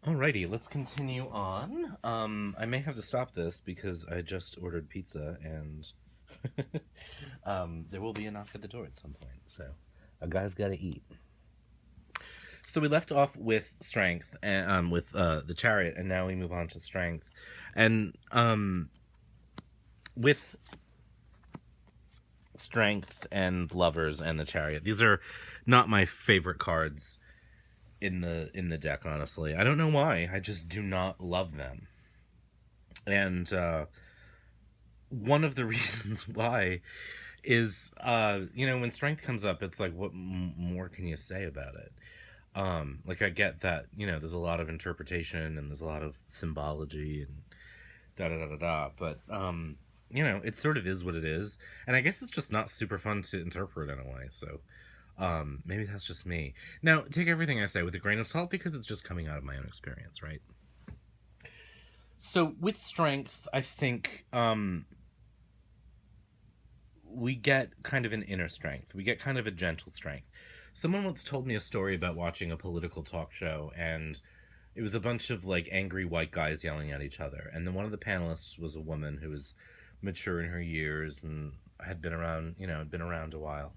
Alrighty, let's continue on. I may have to stop this because I just ordered pizza and there will be a knock at the door at some point. So a guy's got to eat. So we left off with strength and with the chariot, and now we move on to strength, and with strength and lovers and the chariot. These are not my favorite cards in the deck, honestly. I don't know why. I just do not love them. And one of the reasons why is when strength comes up, it's like, what more can you say about it? Like, I get that, there's a lot of interpretation and there's a lot of symbology and da da da da da, but it sort of is what it is, and I guess it's just not super fun to interpret in a way. So maybe that's just me. Now, take everything I say with a grain of salt because it's just coming out of my own experience, right? So with strength, I think we get kind of an inner strength. We get kind of a gentle strength. Someone once told me a story about watching a political talk show, and it was a bunch of like angry white guys yelling at each other. And then one of the panelists was a woman who was mature in her years and had been around, had been around a while.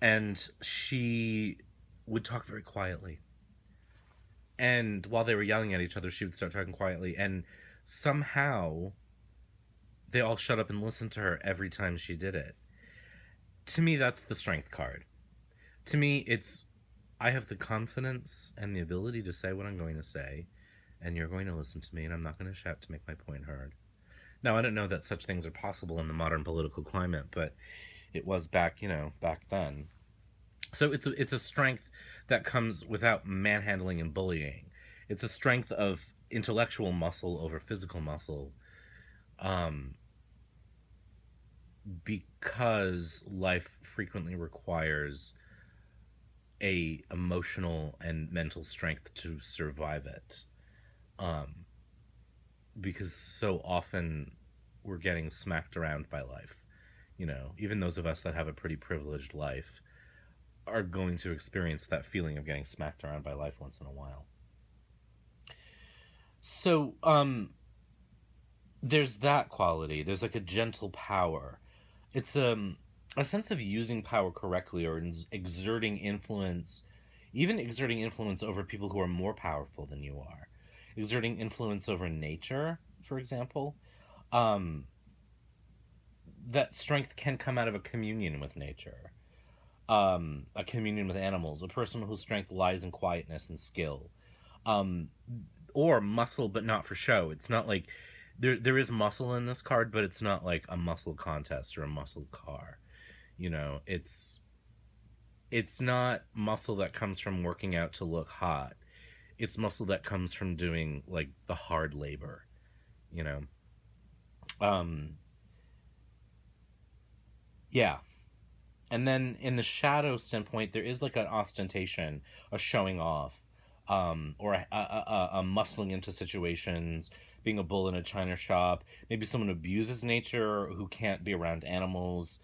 And she would talk very quietly. And while they were yelling at each other, she would start talking quietly. And somehow they all shut up and listened to her every time she did it. To me, that's the strength card. To me, it's I have the confidence and the ability to say what I'm going to say, and you're going to listen to me, and I'm not going to shout to make my point heard. Now, I don't know that such things are possible in the modern political climate, but it was back then. So it's a strength that comes without manhandling and bullying. It's a strength of intellectual muscle over physical muscle, because life frequently requires a emotional and mental strength to survive it. Because so often we're getting smacked around by life. Even those of us that have a pretty privileged life are going to experience that feeling of getting smacked around by life once in a while. So, there's that quality. There's like a gentle power. It's a sense of using power correctly or exerting influence, even exerting influence over people who are more powerful than you are. Exerting influence over nature, for example. That strength can come out of a communion with nature, a communion with animals, a person whose strength lies in quietness and skill, or muscle, but not for show. It's not like there is muscle in this card, but it's not like a muscle contest or a muscle car. It's not muscle that comes from working out to look hot. It's muscle that comes from doing like the hard labor, you know. Yeah. And then in the shadow standpoint, there is like an ostentation, a showing off, or a muscling into situations, being a bull in a china shop. Maybe someone abuses nature who can't be around animals.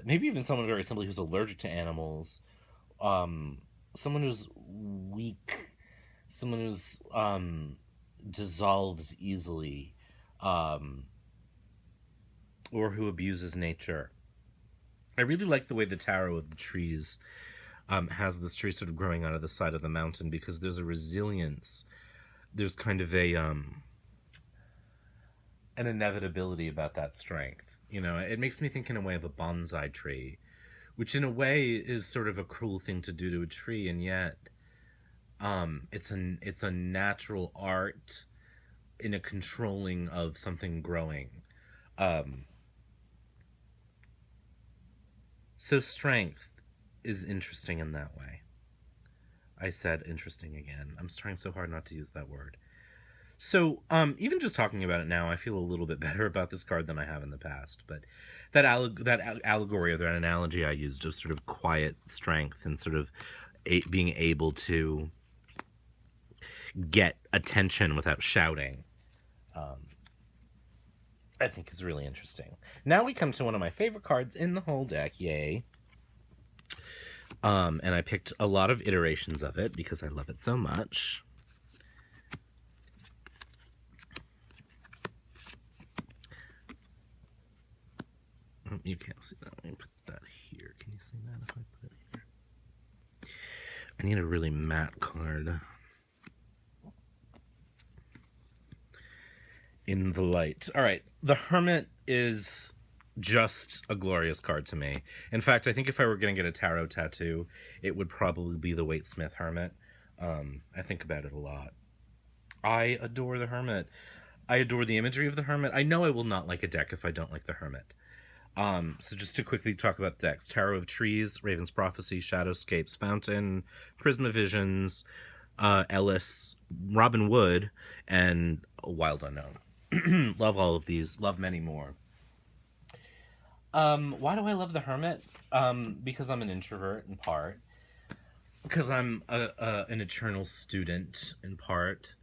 Maybe even someone very simply who's allergic to animals. Someone who's weak. Someone who's dissolves easily, or who abuses nature. I really like the way the tarot of the trees has this tree sort of growing out of the side of the mountain, because there's a resilience. There's kind of an inevitability about that strength. It makes me think in a way of a bonsai tree, which in a way is sort of a cruel thing to do to a tree, and yet it's a natural art in a controlling of something growing. So strength is interesting in that way. I said interesting again. I'm trying so hard not to use that word. So, even just talking about it now, I feel a little bit better about this card than I have in the past. But that allegory or that analogy I used of sort of quiet strength and sort of being able to get attention without shouting, I think is really interesting. Now we come to one of my favorite cards in the whole deck. Yay. And I picked a lot of iterations of it because I love it so much. You can't see that. Let me put that here. Can you see that if I put it here? I need a really matte card. In the light. All right. The Hermit is just a glorious card to me. In fact, I think if I were going to get a tarot tattoo, it would probably be the Waite Smith Hermit. I think about it a lot. I adore the Hermit. I adore the imagery of the Hermit. I know I will not like a deck if I don't like the Hermit. So just to quickly talk about the decks: Tarot of Trees, Raven's Prophecy, Shadowscapes, Fountain, Prisma Visions, Ellis, Robin Wood, and Wild Unknown. Love all of these. Love many more. Why do I love the Hermit? Because I'm an introvert in part. Because I'm an eternal student in part.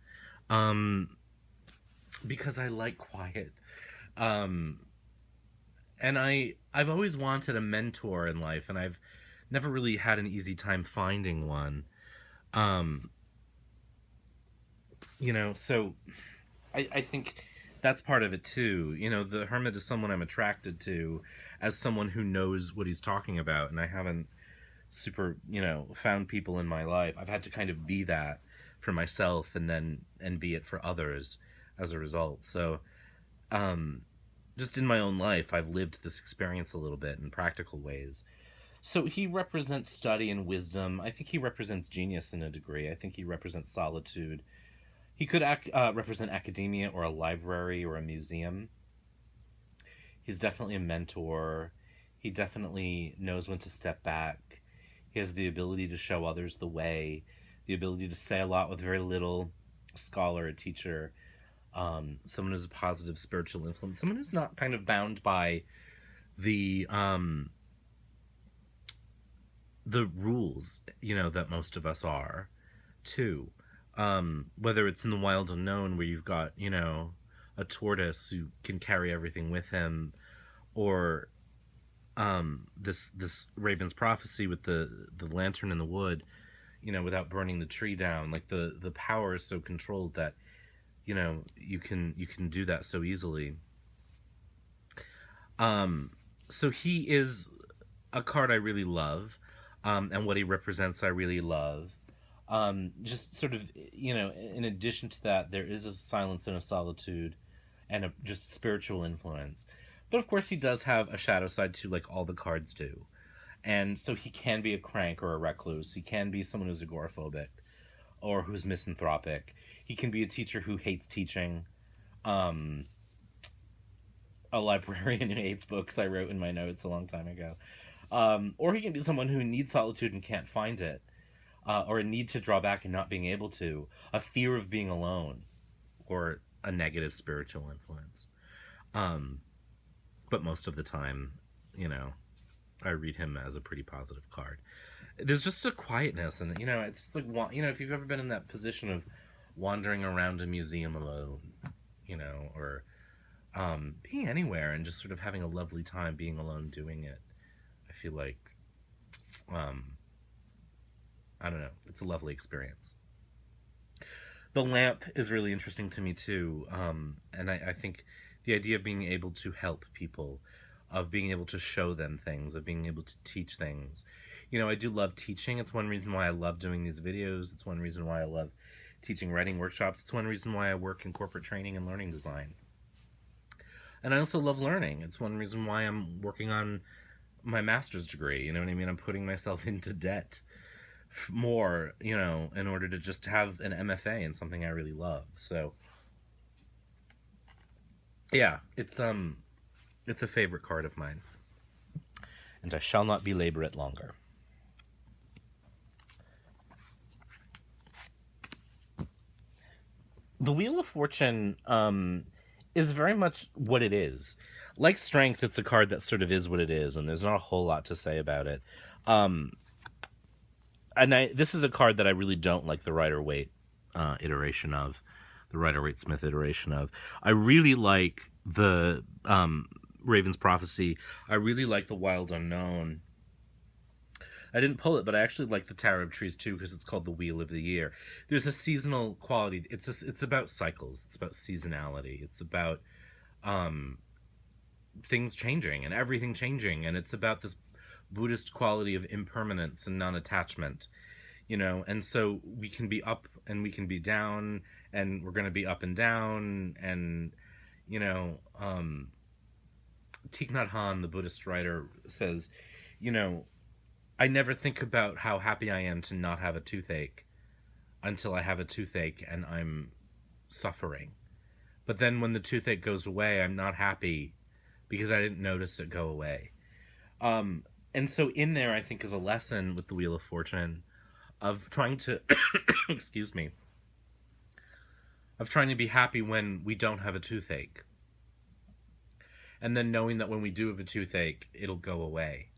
Because I like quiet. And I've always wanted a mentor in life, and I've never really had an easy time finding one. So I think that's part of it too. The Hermit is someone I'm attracted to as someone who knows what he's talking about, and I haven't super, found people in my life. I've had to kind of be that for myself and be it for others as a result. So, just in my own life, I've lived this experience a little bit in practical ways. So he represents study and wisdom. I think he represents genius in a degree. I think he represents solitude. He could represent academia or a library or a museum. He's definitely a mentor. He definitely knows when to step back. He has the ability to show others the way, the ability to say a lot with very little. A scholar, a teacher, someone who's a positive spiritual influence, someone who's not kind of bound by the rules, that most of us are, too. Whether it's in the Wild Unknown, where you've got, a tortoise who can carry everything with him, or this Raven's Prophecy with the lantern in the wood, without burning the tree down. Like the power is so controlled that you can do that so easily. So he is a card I really love, and what he represents I really love. Just sort of, in addition to that, there is a silence and a solitude and a just spiritual influence. But of course he does have a shadow side too, like all the cards do. And so he can be a crank or a recluse. He can be someone who's agoraphobic or who's misanthropic. He can be a teacher who hates teaching. A librarian who hates books, I wrote in my notes a long time ago. Or he can be someone who needs solitude and can't find it. Or a need to draw back and not being able to. A fear of being alone. Or a negative spiritual influence. But most of the time, I read him as a pretty positive card. There's just a quietness, and it's just like, if you've ever been in that position of wandering around a museum alone, or being anywhere and just sort of having a lovely time being alone doing it, I feel like, I don't know, it's a lovely experience. The lamp is really interesting to me too, and I think the idea of being able to help people, of being able to show them things, of being able to teach things. I do love teaching. It's one reason why I love doing these videos. It's one reason why I love teaching writing workshops. It's one reason why I work in corporate training and learning design. And I also love learning. It's one reason why I'm working on my master's degree. You know what I mean? I'm putting myself into debt more, in order to just have an MFA in something I really love. So, yeah, it's a favorite card of mine. And I shall not belabor it longer. The Wheel of Fortune is very much what it is. Like Strength, it's a card that sort of is what it is, and there's not a whole lot to say about it. This is a card that I really don't like the Rider-Waite iteration of, the Rider-Waite-Smith iteration of. I really like the Raven's Prophecy. I really like the Wild Unknown. I didn't pull it, but I actually like the Tower of Trees too because it's called the Wheel of the Year. There's a seasonal quality. It's about cycles. It's about seasonality. It's about um, things changing and everything changing, and it's about this Buddhist quality of impermanence and non-attachment. And so we can be up and we can be down, and we're going to be up and down, and you know, um, Thich Nhat Hanh, the Buddhist writer, says, you know, I never think about how happy I am to not have a toothache until I have a toothache and I'm suffering. But then when the toothache goes away, I'm not happy because I didn't notice it go away. And so in there, I think, is a lesson with the Wheel of Fortune of trying to, excuse me, of trying to be happy when we don't have a toothache. And then knowing that when we do have a toothache, it'll go away.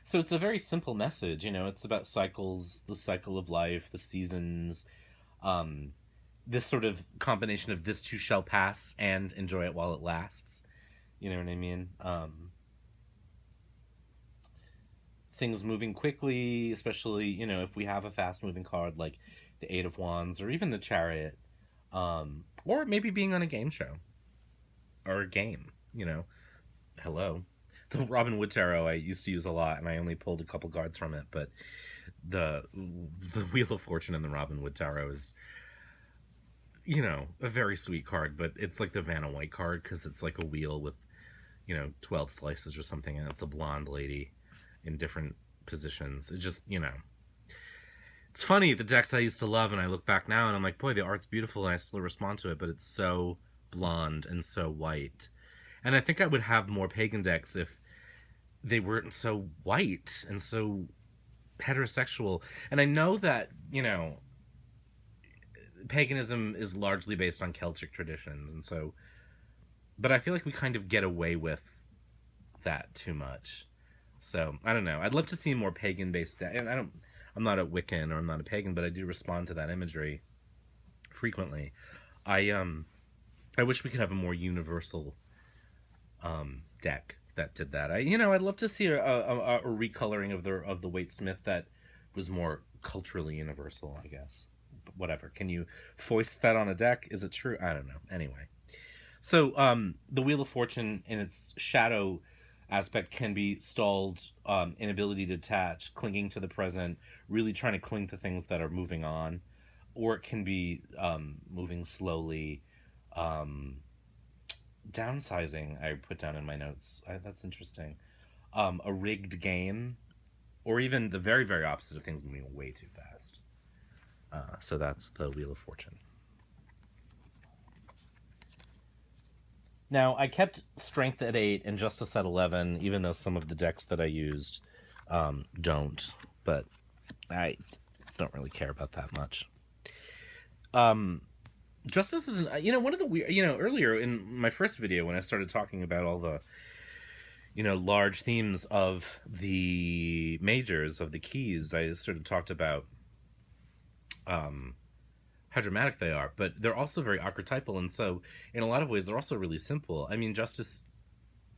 So it's a very simple message, it's about cycles, the cycle of life, the seasons, this sort of combination of this too shall pass and enjoy it while it lasts. You know what I mean? Things moving quickly, especially, if we have a fast moving card like the Eight of Wands or even the Chariot, or maybe being on a game show or a game, hello. The Robin Hood Tarot I used to use a lot, and I only pulled a couple cards from it, but the Wheel of Fortune in the Robin Hood Tarot is, a very sweet card, but it's like the Vanna White card because it's like a wheel with, 12 slices or something, and it's a blonde lady in different positions. It just, it's funny, the decks I used to love, and I look back now and I'm like, boy, the art's beautiful, and I still respond to it, but it's so blonde and so white. And I think I would have more pagan decks if they weren't so white and so heterosexual. And I know that, paganism is largely based on Celtic traditions. And so, but I feel like we kind of get away with that too much. So, I don't know. I'd love to see more pagan based, and I'm not a Wiccan or I'm not a pagan, but I do respond to that imagery frequently. I wish we could have a more universal deck that did that. I'd love to see a recoloring of the Waite Smith that was more culturally universal, I guess. But whatever. Can you foist that on a deck? Is it true? I don't know. Anyway. So the Wheel of Fortune in its shadow aspect can be stalled, inability to detach, clinging to the present, really trying to cling to things that are moving on, or it can be moving slowly, downsizing. I put down in my notes. That's interesting. A rigged game, or even the very, very opposite of things moving way too fast. So that's the Wheel of Fortune. Now, I kept Strength at 8 and Justice at 11, even though some of the decks that I used don't. But I don't really care about that much. Justice is, one of the weird, earlier in my first video when I started talking about all the, large themes of the majors, of the keys, I sort of talked about how dramatic they are, but they're also very archetypal, and so in a lot of ways they're also really simple. I mean, justice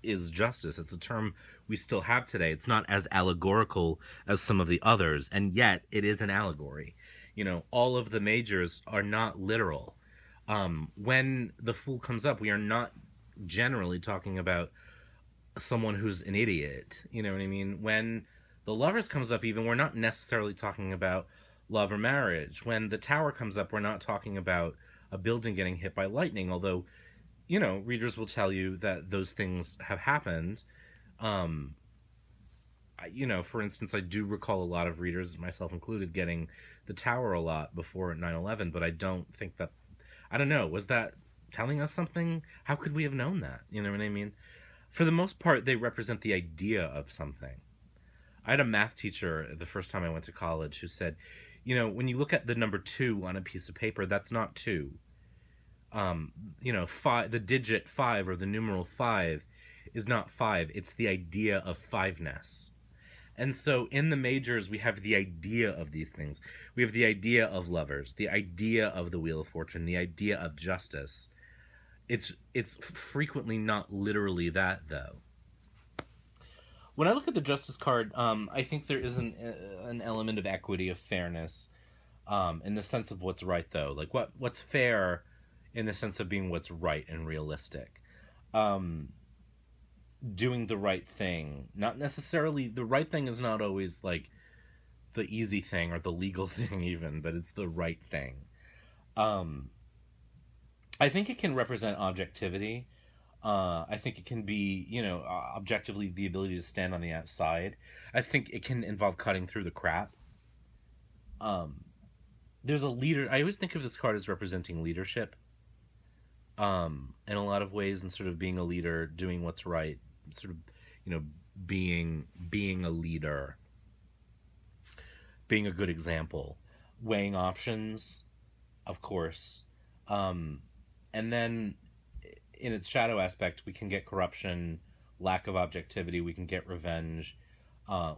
is justice. It's a term we still have today. It's not as allegorical as some of the others, and yet it is an allegory. All of the majors are not literal. When the Fool comes up, we are not generally talking about someone who's an idiot. You know what I mean? When the Lovers comes up, even, we're not necessarily talking about love or marriage. When the Tower comes up, we're not talking about a building getting hit by lightning, although, readers will tell you that those things have happened. For instance, I do recall a lot of readers, myself included, getting the Tower a lot before 9/11, but I don't think that, I don't know, was that telling us something? How could we have known that? You know what I mean? For the most part, they represent the idea of something. I had a math teacher the first time I went to college who said, when you look at the number 2 on a piece of paper, that's not 2. 5, the digit 5 or the numeral 5 is not 5. It's the idea of fiveness. And so in the majors, we have the idea of these things. We have the idea of lovers, the idea of the Wheel of Fortune, the idea of justice. It's frequently not literally that, though. When I look at the Justice card, I think there is an element of equity, of fairness, in the sense of what's right, though. Like, what's fair in the sense of being what's right and realistic. Um, Doing the right thing. Not necessarily, the right thing is not always, like, the easy thing or the legal thing, even, but it's the right thing. Um, I think it can represent objectivity. I think it can be, objectively the ability to stand on the outside. I think it can involve cutting through the crap. Um, there's a leader. I always think of this card as representing leadership. In a lot of ways, and sort of being a leader, doing what's right, sort of, you know, being a leader, being a good example, weighing options, of course, um, and then in its shadow aspect, we can get corruption, lack of objectivity. We can get revenge.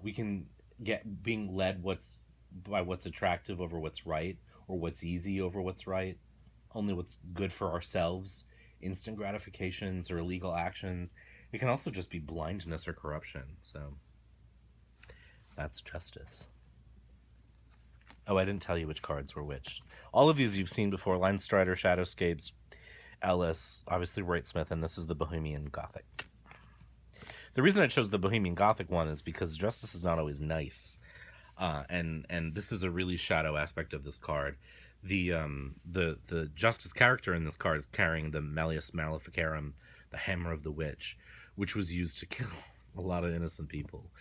We can get being led by what's attractive over what's right, or what's easy over what's right, only what's good for ourselves, instant gratifications or illegal actions. It can also just be blindness or corruption. So that's justice. Oh, I didn't tell you which cards were which. All of these you've seen before: Line Strider, Shadowscapes, Ellis, obviously Wright-Smith, and this is the Bohemian Gothic. The reason I chose the Bohemian Gothic one is because justice is not always nice. And this is a really shadow aspect of this card. The justice character in this card is carrying the Malleus Maleficarum, the Hammer of the Witch, which was used to kill a lot of innocent people.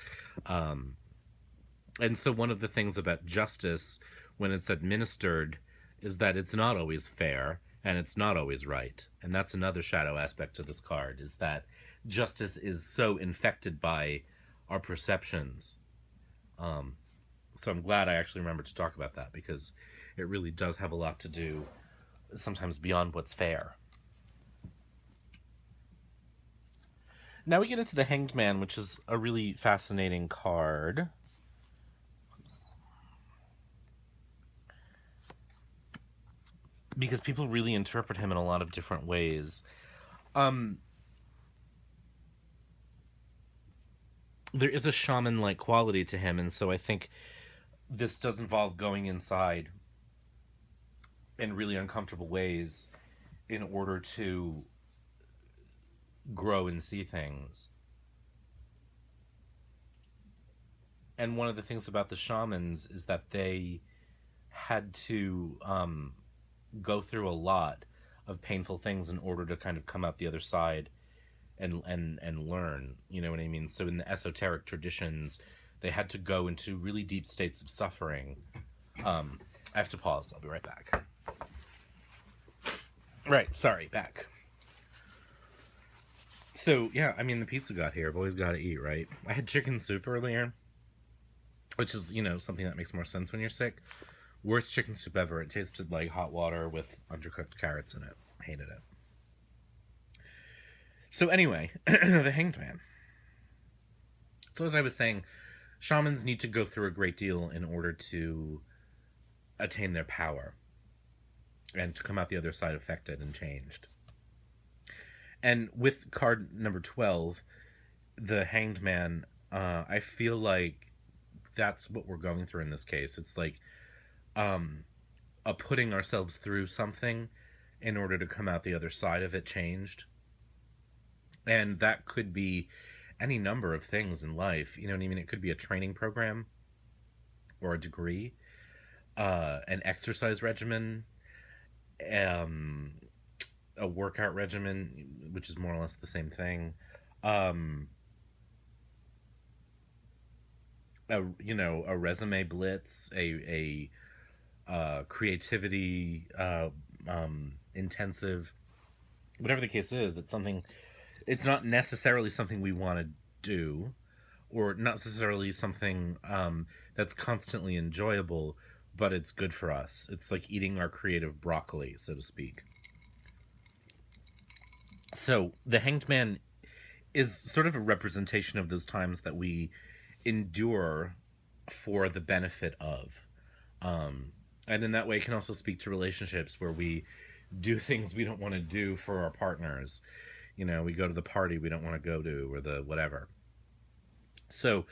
And so one of the things about justice, when it's administered, is that it's not always fair and it's not always right. And that's another shadow aspect of this card, is that justice is so infected by our perceptions. So I'm glad I actually remembered to talk about that, because it really does have a lot to do, sometimes beyond what's fair. Now we get into the Hanged Man, which is a really fascinating card. Because people really interpret him in a lot of different ways. There is a shaman-like quality to him, and so I think this does involve going inside in really uncomfortable ways in order to grow and see things. And one of the things about the shamans is that they had to go through a lot of painful things in order to kind of come out the other side and learn, you know what I mean? So in the esoteric traditions, they had to go into really deep states of suffering. I have to pause. I'll be right back. Right, sorry, back. So, yeah, I mean, the pizza got here. Boys gotta eat, right? I had chicken soup earlier, which is, something that makes more sense when you're sick. Worst chicken soup ever. It tasted like hot water with undercooked carrots in it. I hated it. So anyway, the Hanged Man. So as I was saying, shamans need to go through a great deal in order to attain their power and to come out the other side affected and changed. And with card number 12, the Hanged Man, I feel like that's what we're going through in this case. It's like a putting ourselves through something in order to come out the other side of it changed. And that could be any number of things in life. You know what I mean? It could be a training program or a degree, an exercise regimen, a workout regimen, which is more or less the same thing. A resume blitz, a creativity intensive, whatever the case is. That's something. It's not necessarily something we want to do, or not necessarily something that's constantly enjoyable, but it's good for us. It's like eating our creative broccoli, so to speak. So the Hanged Man is sort of a representation of those times that we endure for the benefit of. And in that way, it can also speak to relationships where we do things we don't want to do for our partners. We go to the party we don't want to go to, or the whatever. So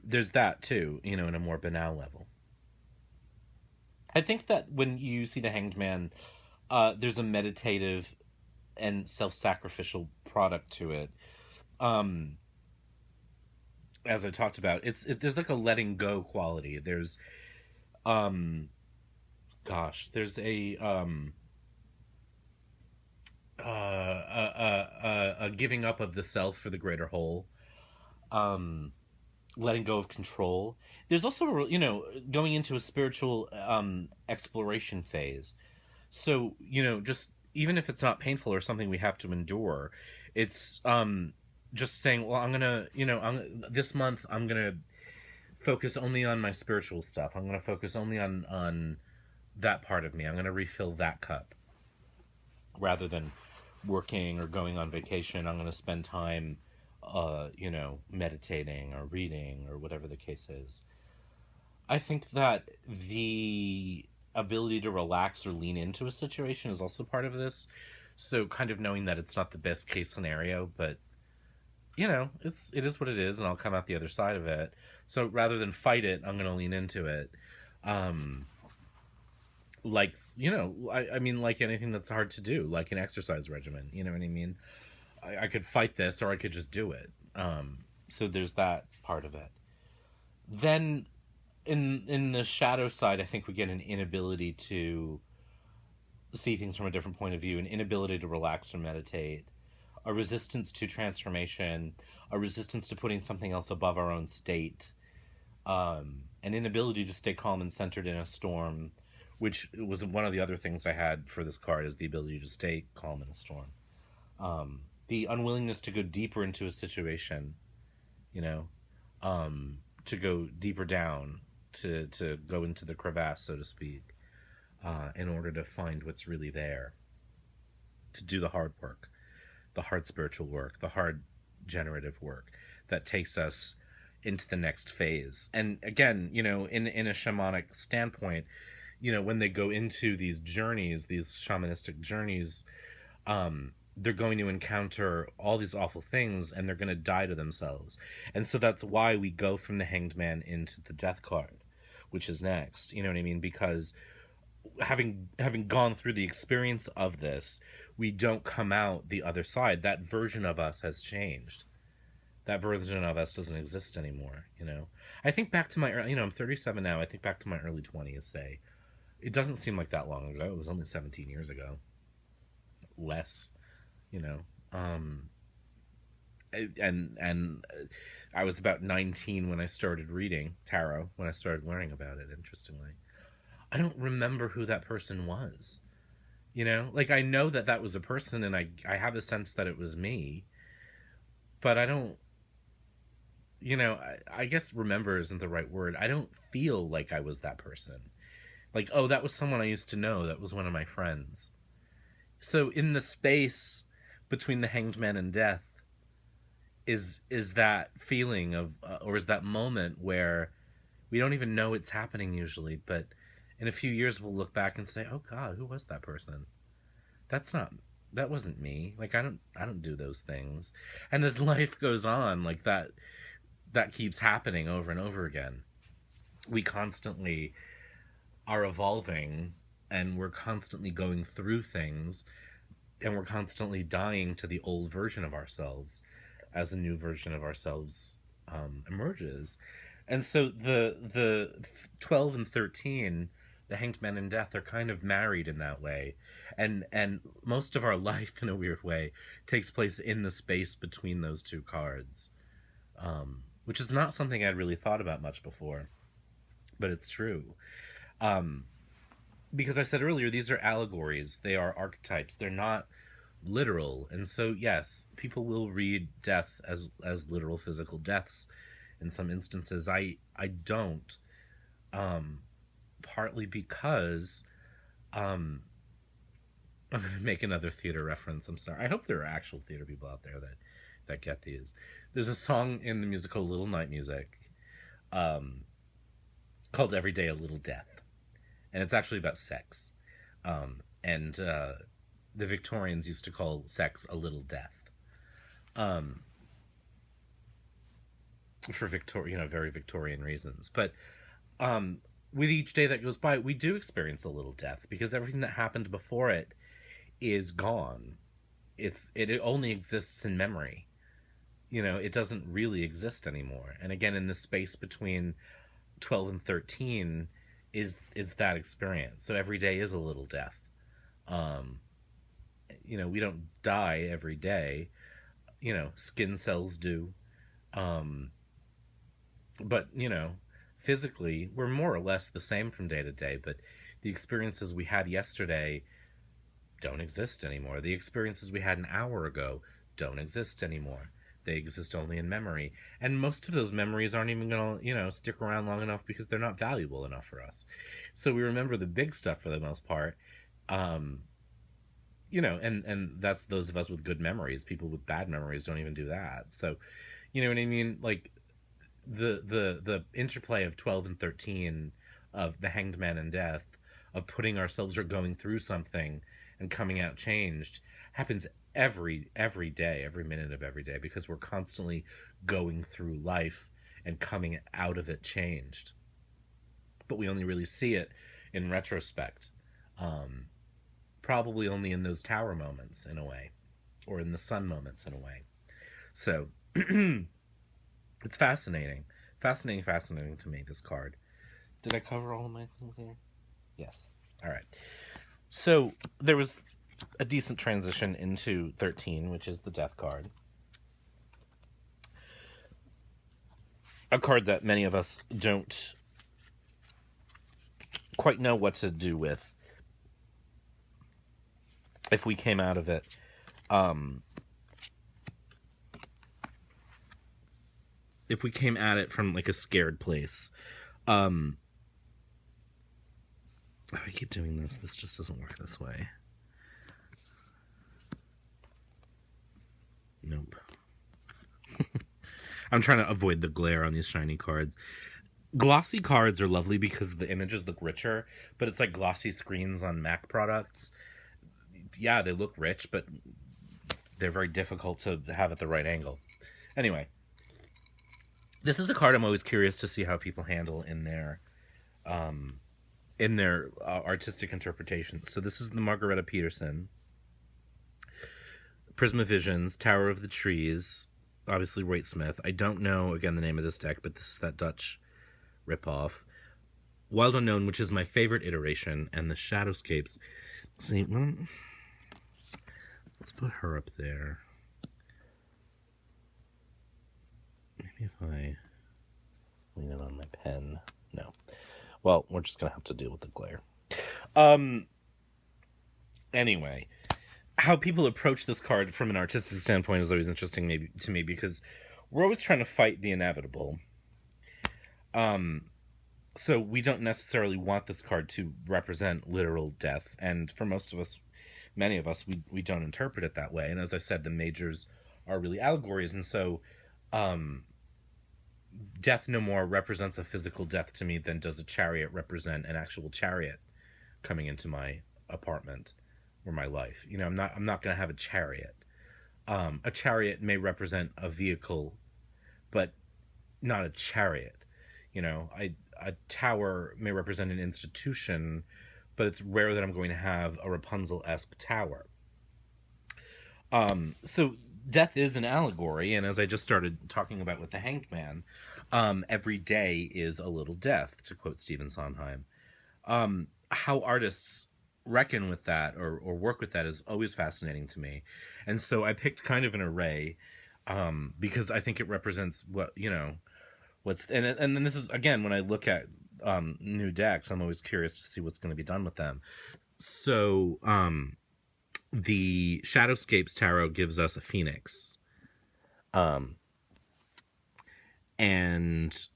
there's that too, in a more banal level. I think that when you see the Hanged Man, there's a meditative and self-sacrificial product to it. Um, as I talked about, there's like a letting go quality. Um, there's a giving up of the self for the greater whole. Um, Letting go of control. There's also, going into a spiritual exploration phase. So, just even if it's not painful or something we have to endure, it's just saying, well, I'm gonna, this month I'm gonna focus only on my spiritual stuff. I'm gonna focus only on that part of me. I'm gonna refill that cup rather than working or going on vacation. I'm gonna spend time, meditating or reading or whatever the case is. I think that the ability to relax or lean into a situation is also part of this. So kind of knowing that it's not the best case scenario, but it is what it is, and I'll come out the other side of it. So rather than fight it, I'm going to lean into it. Um, I mean, like anything that's hard to do, like an exercise regimen. You know what I mean? I could fight this, or I could just do it. So there's that part of it. Then in the shadow side, I think we get an inability to see things from a different point of view, an inability to relax or meditate, a resistance to transformation, a resistance to putting something else above our own state, an inability to stay calm and centered in a storm, which was one of the other things I had for this card, is the ability to stay calm in a storm. The unwillingness to go deeper into a situation, you know, to go deeper down, to go into the crevasse, so to speak, in order to find what's really there, to do the hard work, the hard spiritual work, the hard generative work that takes us into the next phase. And again, in a shamanic standpoint, when they go into these journeys, these shamanistic journeys, they're going to encounter all these awful things, and they're going to die to themselves. And so that's why we go from the Hanged Man into the Death card, which is next. You know what I mean? Because having gone through the experience of this, we don't come out the other side. That version of us has changed. That version of us doesn't exist anymore. I think back to my I'm 37 now. I think back to my early 20s. Say, it doesn't seem like that long ago. It was only 17 years ago. Less, you know. And I was about 19 when I started reading tarot. When I started learning about it, interestingly, I don't remember who that person was. Like, I know that was a person, and I have a sense that it was me, but I don't. I guess remember isn't the right word. I don't feel like I was that person. Like, oh, that was someone I used to know. That was one of my friends. So in the space between the Hanged Man and death is that feeling of, or is that moment where we don't even know it's happening usually, but in a few years we'll look back and say, oh God, who was that person? That wasn't me. Like, I don't do those things. And as life goes on, like that keeps happening over and over again. We constantly are evolving, and we're constantly going through things, and we're constantly dying to the old version of ourselves as a new version of ourselves emerges. And so the 12 and 13, the Hanged Man and death, are kind of married in that way, and most of our life, in a weird way, takes place in the space between those two cards, which is not something I'd really thought about much before, but it's true. Because I said earlier, these are allegories, they are archetypes, they're not literal. And so yes, people will read death as literal physical deaths in some instances. I don't, partly because I'm gonna make another theater reference. I'm sorry. I hope there are actual theater people out there that get these. There's a song in the musical Little Night Music, called Every Day a Little Death, and it's actually about sex. And the Victorians used to call sex a little death. Um, for very Victorian reasons. But with each day that goes by, we do experience a little death because everything that happened before it is gone. It only exists in memory. It doesn't really exist anymore. And again, in the space between 12 and 13 is that experience. So every day is a little death. Um, we don't die every day. Skin cells do. Um, but physically we're more or less the same from day to day, but the experiences we had yesterday don't exist anymore. The experiences we had an hour ago don't exist anymore. They exist only in memory, and most of those memories aren't even gonna stick around long enough because they're not valuable enough for us. So we remember the big stuff for the most part. um and that's those of us with good memories. People with bad memories don't even do that. So you know what I mean, like the interplay of 12 and 13, of the hanged man and death, of putting ourselves or going through something and coming out changed, happens every day, every minute of every day, because we're constantly going through life and coming out of it changed. But we only really see it in retrospect. Probably only in those tower moments, in a way, or in the sun moments, in a way. So it's fascinating to me, this card. Did I cover all of my things here? Yes. All right. So there was a decent transition into 13, which is the death card. A card that many of us don't quite know what to do with if we came out of it. If we came at it from like a scared place. I keep doing this. This just doesn't work this way. Nope. I'm trying to avoid the glare on these shiny cards. Glossy cards are lovely because the images look richer, but it's like glossy screens on Mac products. Yeah, they look rich, but they're very difficult to have at the right angle. Anyway, this is a card I'm always curious to see how people handle in their artistic interpretations. So this is the Margareta Peterson. Prisma Visions, Tower of the Trees, obviously Waite Smith. I don't know, again, the name of this deck, but this is that Dutch ripoff. Wild Unknown, which is my favorite iteration, and the Shadowscapes. See, let's put her up there. Maybe if I lean it on my pen. No. Well, we're just going to have to deal with the glare. Anyway, how people approach this card from an artistic standpoint is always interesting to me because we're always trying to fight the inevitable. So we don't necessarily want this card to represent literal death, and for most of us, many of us, we don't interpret it that way. And as I said, the majors are really allegories, and so death no more represents a physical death to me than does a chariot represent an actual chariot coming into my apartment or my life. I'm not going to have a chariot. A chariot may represent a vehicle, but not a chariot. A tower may represent an institution, but it's rare that I'm going to have a Rapunzel-esque tower. So death is an allegory, and as I just started talking about with the Hanged Man, every day is a little death, to quote Stephen Sondheim. How artists reckon with that or work with that is always fascinating to me. And so I picked kind of an array because I think it represents what's and then this is, again, when I look at new decks, I'm always curious to see what's going to be done with them. So the Shadowscapes Tarot gives us a phoenix, and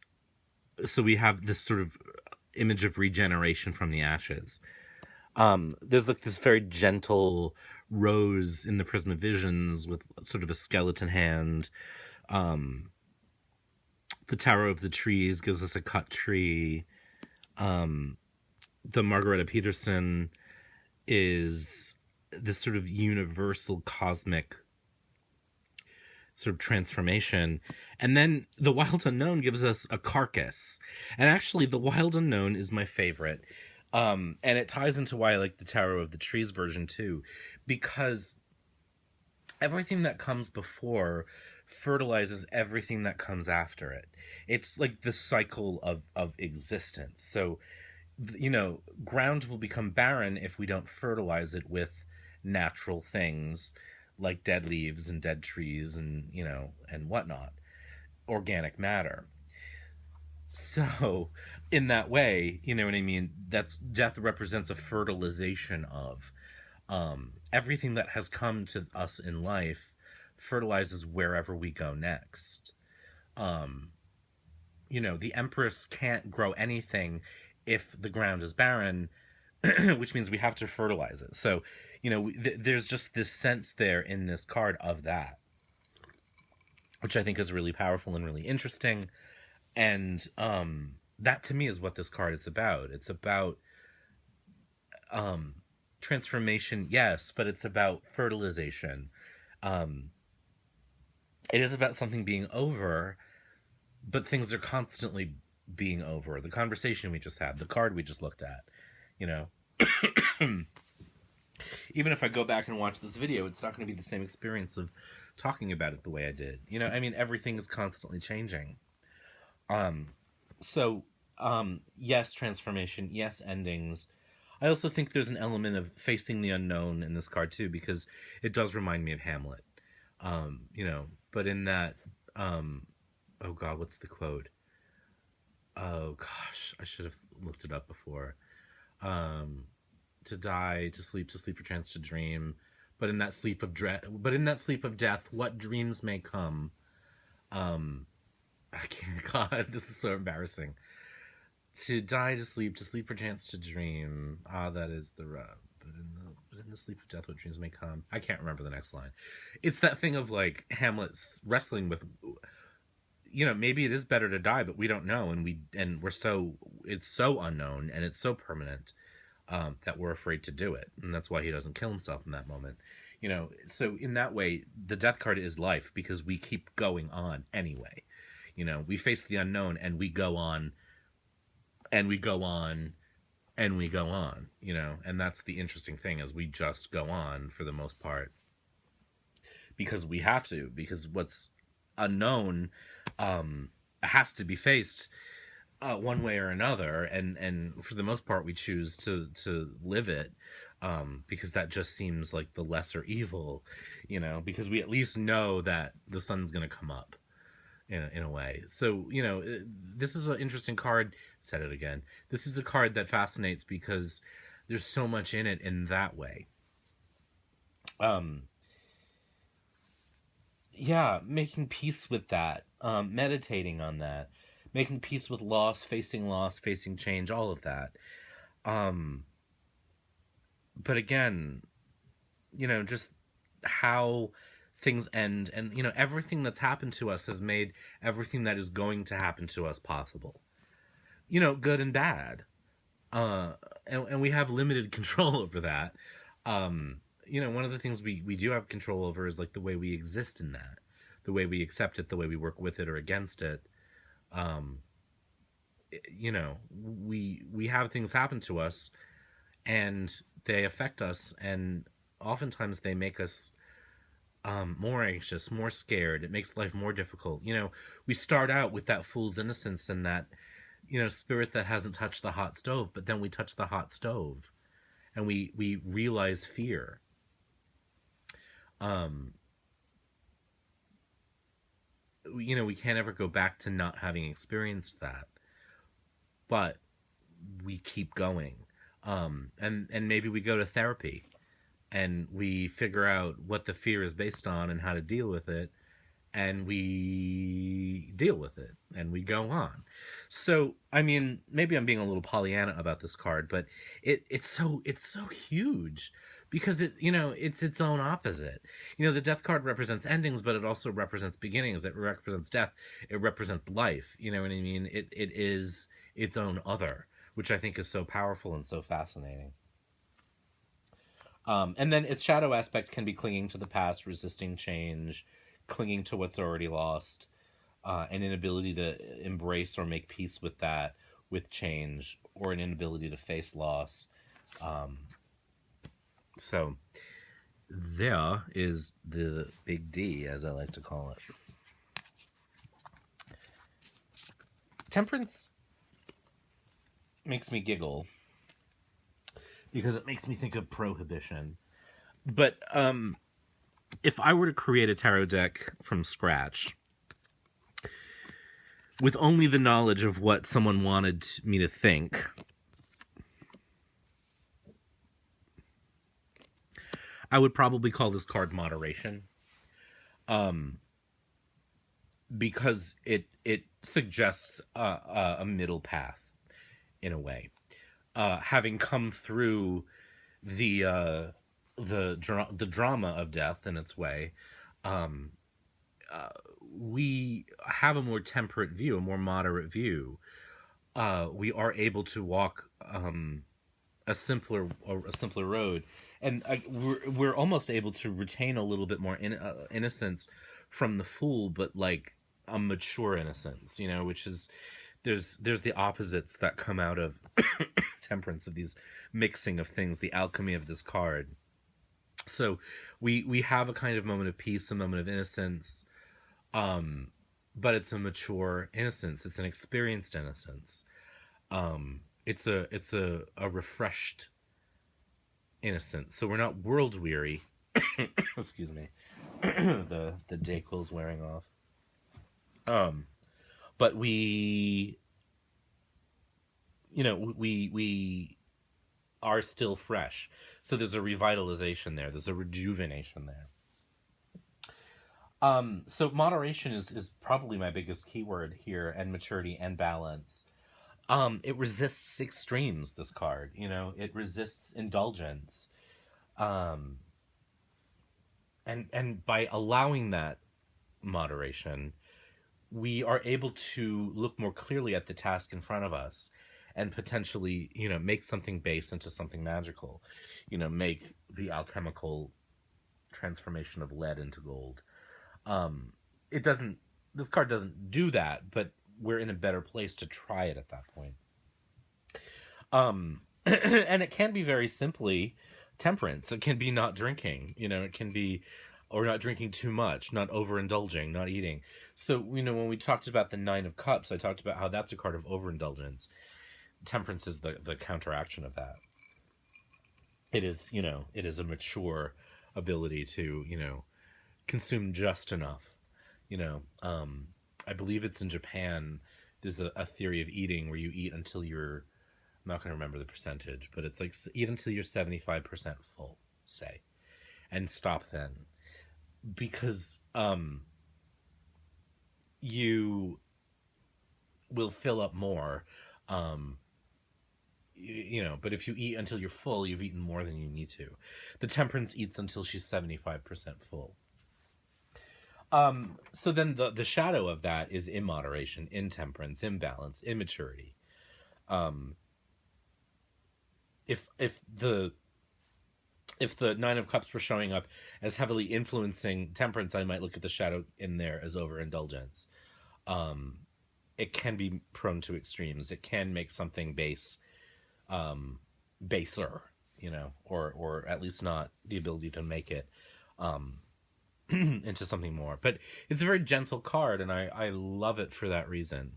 so we have this sort of image of regeneration from the ashes. There's like this very gentle rose in the Prisma Visions with sort of a skeleton hand. The Tower of the Trees gives us a cut tree. The Margareta Peterson is this sort of universal cosmic sort of transformation. And then the wild unknown gives us a carcass. And actually, the wild unknown is my favorite. And it ties into why I like the Tarot of the Trees version too, because everything that comes before fertilizes everything that comes after it. It's like the cycle of existence. So, ground will become barren if we don't fertilize it with natural things like dead leaves and dead trees and, and whatnot, organic matter. So, in that way, you know what I mean? That's death represents a fertilization of everything that has come to us in life fertilizes wherever we go next. Um, the Empress can't grow anything if the ground is barren, which means we have to fertilize it. So, there's just this sense there in this card of that, which I think is really powerful and really interesting. And that to me is what this card is about. It's about transformation, yes, but it's about fertilization. Um, it is about something being over, but things are constantly being over. The conversation we just had, the card we just looked at, you know. Even if I go back and watch this video, it's not going to be the same experience of talking about it the way I did. Everything is constantly changing. So, yes, transformation, yes, endings. I also think there's an element of facing the unknown in this card too, because it does remind me of Hamlet. But in that, oh God, what's the quote? Oh gosh, I should have looked it up before. To die, to sleep perchance to dream, but in that sleep of death, what dreams may come. I can't. God, this is so embarrassing. To die, to sleep perchance to dream. Ah, that is the rub. But in the sleep of death, what dreams may come. I can't remember the next line. It's that thing of like Hamlet's wrestling with. Maybe it is better to die, but we don't know, and we're so it's so unknown and it's so permanent that we're afraid to do it, and that's why he doesn't kill himself in that moment. So in that way, the death card is life because we keep going on anyway. We face the unknown and we go on, and we go on, and we go on. And that's the interesting thing, is we just go on for the most part because we have to, because what's unknown has to be faced one way or another, and for the most part we choose to live it because that just seems like the lesser evil, because we at least know that the sun's going to come up in a way. So this is an interesting card. Said it again. This is a card that fascinates because there's so much in it in that way. Making peace with that, meditating on that, making peace with loss, facing change, all of that. But again, just how things end, and everything that's happened to us has made everything that is going to happen to us possible. Good and bad. And we have limited control over that. One of the things we do have control over is like the way we exist in that, the way we accept it, the way we work with it or against it. We have things happen to us and they affect us, and oftentimes they make us more anxious, more scared. It makes life more difficult. We start out with that fool's innocence and that, spirit that hasn't touched the hot stove, but then we touch the hot stove and we realize fear. We can't ever go back to not having experienced that, but we keep going. And maybe we go to therapy and we figure out what the fear is based on and how to deal with it, and we deal with it and we go on. So maybe I'm being a little Pollyanna about this card, but it's so huge because it's its own opposite. The death card represents endings, but it also represents beginnings. It represents death. It represents life. You know what I mean? It is its own other, which I think is so powerful and so fascinating. And then its shadow aspect can be clinging to the past, resisting change, clinging to what's already lost, an inability to embrace or make peace with that, with change, or an inability to face loss. So there is the big D, as I like to call it. Temperance makes me giggle because it makes me think of prohibition. But if I were to create a tarot deck from scratch with only the knowledge of what someone wanted me to think, I would probably call this card Moderation, because it suggests a middle path in a way, having come through the drama of death in its way. We have a more temperate view, a more moderate view. We are able to walk a simpler road, and we're almost able to retain a little bit more innocence from the Fool, but like a mature innocence, which is there's the opposites that come out of Temperance, of these mixing of things, the alchemy of this card. So we have a kind of moment of peace, a moment of innocence, but it's a mature innocence. It's an experienced innocence. It's a refreshed innocence. So we're not world weary. Excuse me. the Dayquil's wearing off. But we are still fresh. So there's a revitalization there. There's a rejuvenation there. So moderation is probably my biggest keyword here, and maturity and balance. It resists extremes, this card. It resists indulgence. And by allowing that moderation, we are able to look more clearly at the task in front of us and potentially, make something base into something magical. Make the alchemical transformation of lead into gold. This card doesn't do that, but we're in a better place to try it at that point. And it can be very simply temperance. It can be not drinking, it can be, or not drinking too much, not overindulging, not eating. So, when we talked about the Nine of Cups, I talked about how that's a card of overindulgence. Temperance is the counteraction of that. It is, it is a mature ability to, consume just enough. I believe it's in Japan. There's a theory of eating where you eat until you're, I'm not going to remember the percentage, but it's like eat until you're 75% full, say, and stop then. Because you will fill up more. But if you eat until you're full, you've eaten more than you need to. The Temperance eats until she's 75% full. So then the shadow of that is immoderation, intemperance, imbalance, immaturity. If the Nine of Cups were showing up as heavily influencing Temperance, I might look at the shadow in there as overindulgence. It can be prone to extremes. It can make something baser, or at least not the ability to make it into something more. But it's a very gentle card, and I love it for that reason.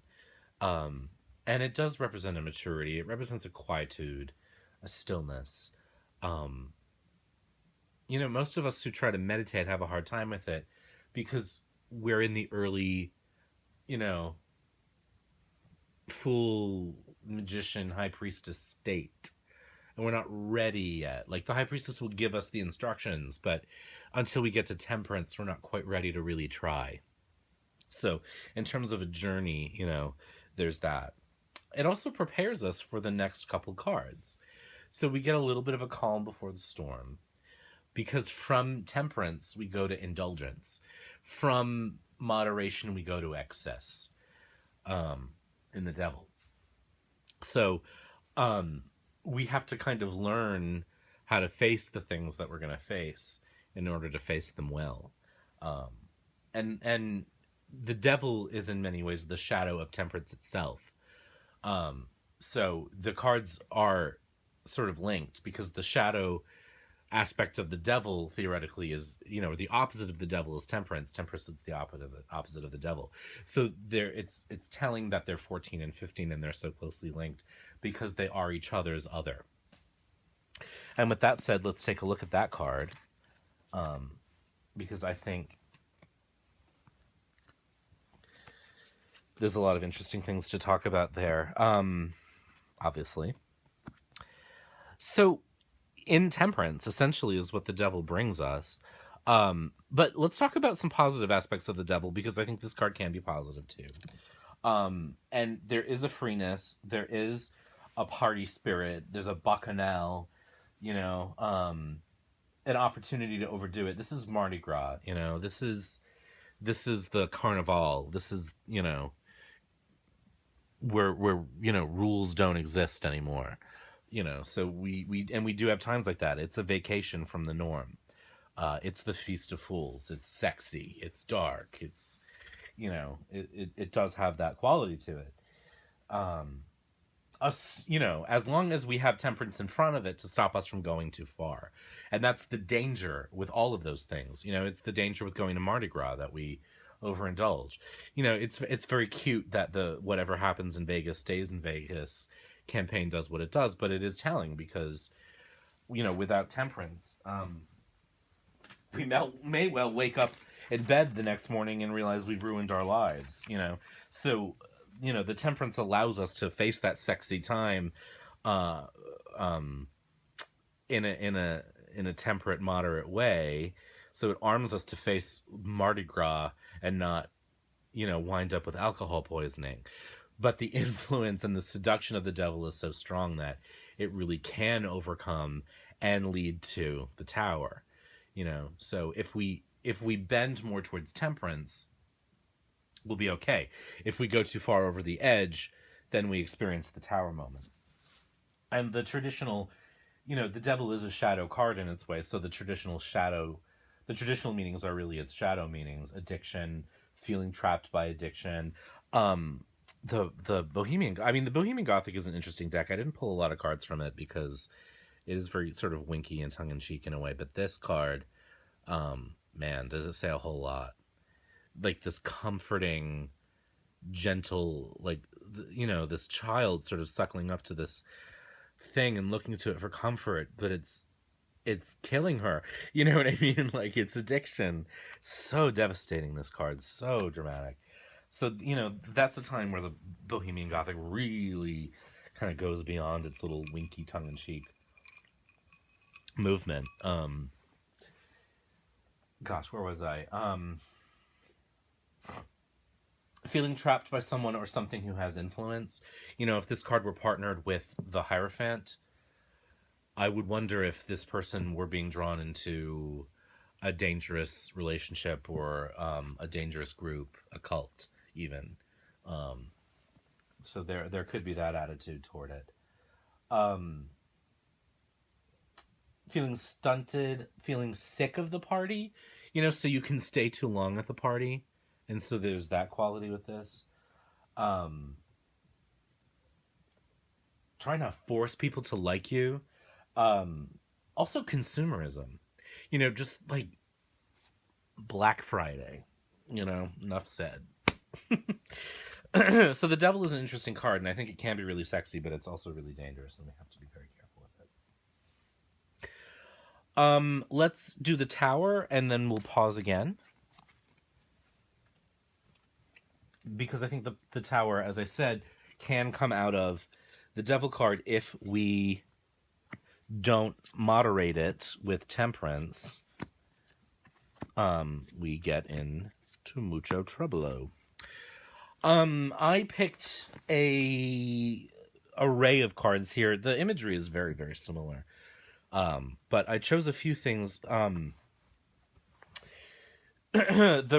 And it does represent a maturity. It represents a quietude, a stillness. Most of us who try to meditate have a hard time with it because we're in the early, Fool, magician, high priestess state, and we're not ready yet. Like, the high priestess will give us the instructions, but until we get to Temperance, we're not quite ready to really try. So in terms of a journey, there's that. It also prepares us for the next couple cards. So we get a little bit of a calm before the storm, because from Temperance we go to indulgence, from moderation we go to excess, in the Devil. So we have to kind of learn how to face the things that we're going to face in order to face them well. And the devil is in many ways the shadow of temperance itself. So the cards are sort of linked because the shadow aspect of the devil theoretically is, the opposite of the devil is temperance is the opposite of the devil. So there, it's telling that they're 14 and 15 and they're so closely linked because they are each other's other. And with that said, let's take a look at that card, because I think there's a lot of interesting things to talk about there, obviously. So in Temperance, essentially, is what the devil brings us. But let's talk about some positive aspects of the devil, because I think this card can be positive too. And there is a freeness, there is a party spirit, there's a bacchanal, an opportunity to overdo it. This is Mardi Gras, this is the Carnival. This is, where rules don't exist anymore. So we do have times like that. It's a vacation from the norm. It's the Feast of Fools. It's sexy. It's dark. It's, it does have that quality to it. As long as we have temperance in front of it to stop us from going too far. And that's the danger with all of those things. It's the danger with going to Mardi Gras that we overindulge. It's very cute that the whatever happens in Vegas stays in Vegas campaign does what it does, but it is telling because, without temperance, we may well wake up in bed the next morning and realize we've ruined our lives, So, the temperance allows us to face that sexy time, in a temperate, moderate way. So it arms us to face Mardi Gras and not, wind up with alcohol poisoning. But the influence and the seduction of the devil is so strong that it really can overcome and lead to the tower. So if we bend more towards temperance, we'll be okay. If we go too far over the edge, then we experience the tower moment. And the traditional, the devil is a shadow card in its way, so the traditional meanings are really its shadow meanings: addiction, feeling trapped by addiction. The Bohemian Gothic is an interesting deck. I didn't pull a lot of cards from it because it is very sort of winky and tongue-in-cheek in a way, but this card, man, does it say a whole lot. Like this comforting, gentle, this child sort of suckling up to this thing and looking to it for comfort, but it's killing her. You know what I mean? Like, it's addiction. So devastating, this card. So dramatic. So, that's a time where the Bohemian Gothic really kind of goes beyond its little winky tongue-in-cheek movement. Gosh, where was I? Feeling trapped by someone or something who has influence. If this card were partnered with the Hierophant, I would wonder if this person were being drawn into a dangerous relationship or a dangerous group, a cult, even. So there could be that attitude toward it. Feeling stunted, feeling sick of the party, so you can stay too long at the party. And so there's that quality with this. Trying to force people to like you. Also consumerism. Just like Black Friday. Enough said. So the devil is an interesting card, and I think it can be really sexy, but it's also really dangerous, and we have to be very careful with it. Let's do the tower, and then we'll pause again. Because I think the tower, as I said, can come out of the devil card if we don't moderate it with temperance. We get into mucho trouble. I picked a array of cards here. The imagery is very, very similar. But I chose a few things. The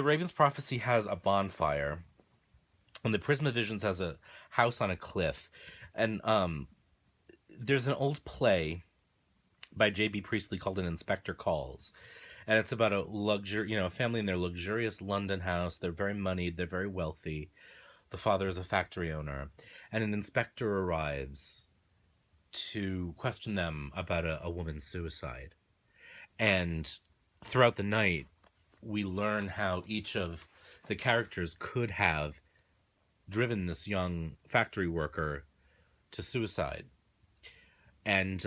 Raven's Prophecy has a bonfire. And the Prisma Visions has a house on a cliff. And there's an old play by J.B. Priestley called An Inspector Calls. And it's about a family in their luxurious London house. They're very moneyed, they're very wealthy. The father is a factory owner, and an inspector arrives to question them about a woman's suicide. And throughout the night, we learn how each of the characters could have driven this young factory worker to suicide. And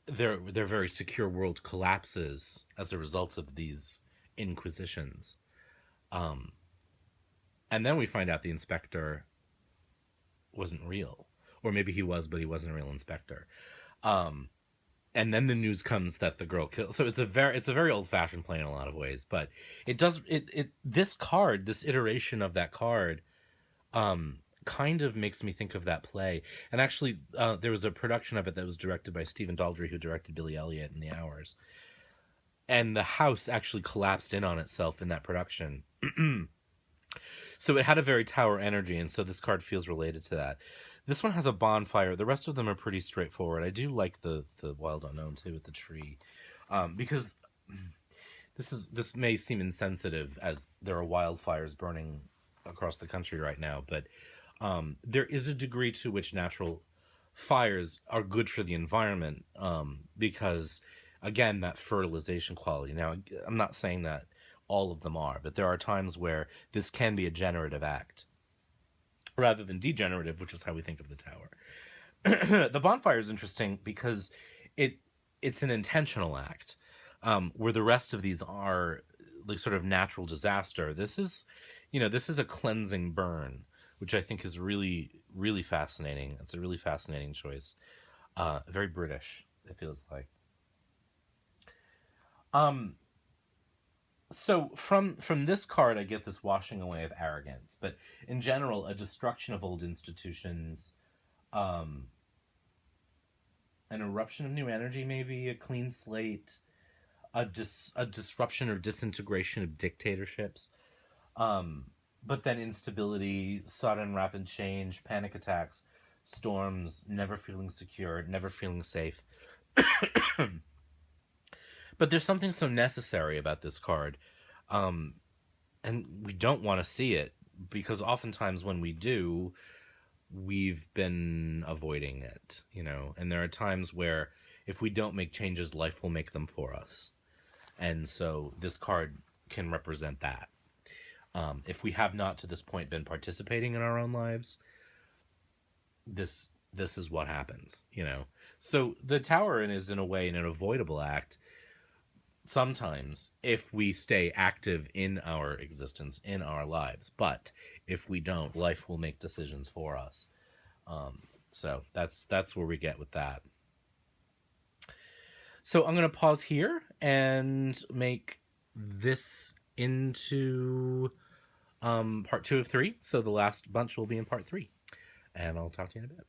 their very secure world collapses as a result of these inquisitions. Um, and then we find out the inspector wasn't real, or maybe he was, but he wasn't a real inspector. Um, and then the news comes that the girl killed. So it's a very old fashioned play in a lot of ways, but it does it this card, this iteration of that card, um, kind of makes me think of that play. And actually, there was a production of it that was directed by Stephen Daldry, who directed Billy Elliot and The Hours. And the house actually collapsed in on itself in that production. So it had a very tower energy, and so this card feels related to that. This one has a bonfire. The rest of them are pretty straightforward. I do like the wild unknown too with the tree, because this may seem insensitive as there are wildfires burning across the country right now, but there is a degree to which natural fires are good for the environment, because again, that fertilization quality. Now, I'm not saying that all of them are, but there are times where this can be a generative act rather than degenerative, which is how we think of the tower. The bonfire is interesting because it's an intentional act, where the rest of these are like sort of natural disaster. This is a cleansing burn, which I think is really, really fascinating. It's a really fascinating choice. Very British, it feels like. Um, so from this card, I get this washing away of arrogance, but in general, a destruction of old institutions, um, an eruption of new energy, maybe a clean slate, a disruption or disintegration of dictatorships. But then instability, sudden rapid change, panic attacks, storms, never feeling secure, never feeling safe. But there's something so necessary about this card. Um, and we don't want to see it because oftentimes when we do, we've been avoiding it. And there are times where if we don't make changes, life will make them for us. And so this card can represent that. If we have not to this point been participating in our own lives, this is what happens. So the tower is in a way an avoidable act sometimes if we stay active in our existence, in our lives. But if we don't, life will make decisions for us. So that's where we get with that. So I'm going to pause here and make this into part 2 of 3. So the last bunch will be in part 3. And I'll talk to you in a bit.